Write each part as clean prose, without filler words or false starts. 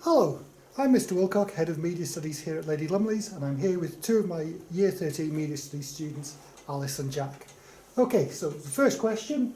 Hello, I'm Mr Wilcock, Head of Media Studies here at Lady Lumley's, and I'm here with two of my Year 13 Media Studies students, Alice and Jack. Okay, so the first question,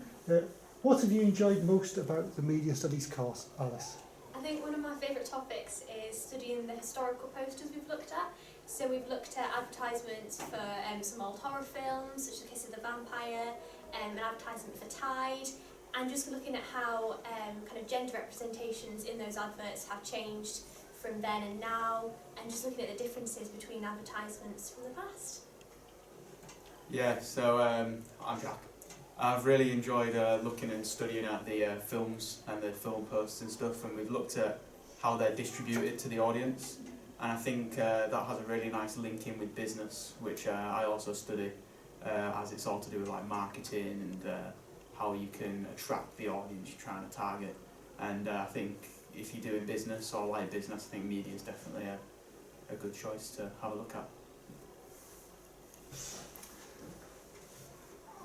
what have you enjoyed most about the Media Studies course, Alice? I think one of my favourite topics is studying the historical posters we've looked at. So we've looked at advertisements for some old horror films, such as Kiss of the Vampire, an advertisement for Tide, and just looking at how kind of gender representations in those adverts have changed from then and now, and just looking at the differences between advertisements from the past. Yeah, so I'm Jack. I've really enjoyed looking and studying at the films and the film posts and stuff, and we've looked at how they're distributed to the audience, and I think that has a really nice link in with business, which I also study, as it's all to do with like marketing and how you can attract the audience you're trying to target. And I think if you're doing business or like business, I think media is definitely a good choice to have a look at.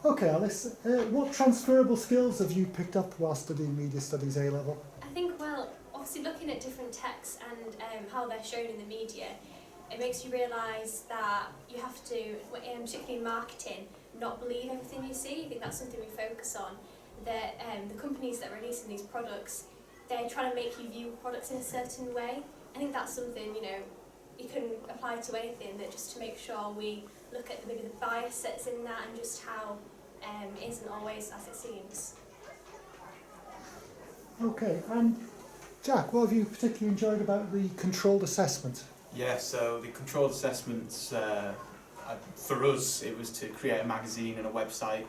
Okay, Alice, what transferable skills have you picked up while studying Media Studies A-level? I think, well, obviously looking at different texts and how they're shown in the media, it makes you realise that you have to, particularly in marketing, not believe everything you see. I think that's something we focus on. That the companies that are releasing these products, they're trying to make you view products in a certain way. I think that's something, you can apply to anything, that just to make sure we look at maybe the bias that's in that and just how it isn't always as it seems. Okay, and Jack, what have you particularly enjoyed about the controlled assessment? Yeah, so the controlled assessments, for us, it was to create a magazine and a website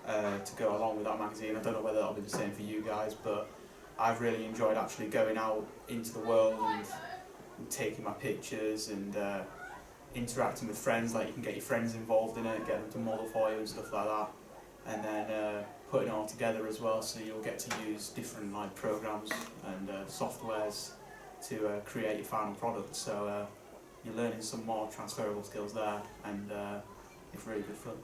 to go along with that magazine. I don't know whether that'll be the same for you guys, but I've really enjoyed actually going out into the world and taking my pictures and interacting with friends. Like, you can get your friends involved in it, get them to model for you and stuff like that, and then putting it all together as well, so you'll get to use different like programs and softwares to create your final product. So you're learning some more transferable skills there, and it's really good fun.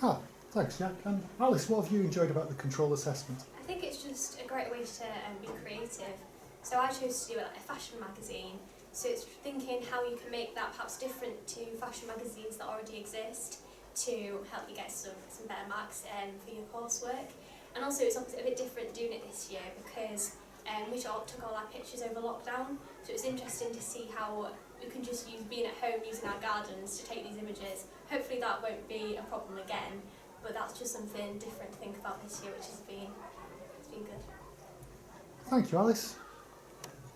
Ah, thanks Jack. And Alice, what have you enjoyed about the controlled assessment? I think it's just a great way to be creative. So I chose to do like a fashion magazine. So it's thinking how you can make that perhaps different to fashion magazines that already exist to help you get some better marks for your coursework. And also it's obviously a bit different doing it this year because we took all our pictures over lockdown. So it was interesting to see how we can just use being at home using our gardens to take these images. Hopefully that won't be a problem again, but that's just something different to think about this year, which has been good. Thank you, Alice.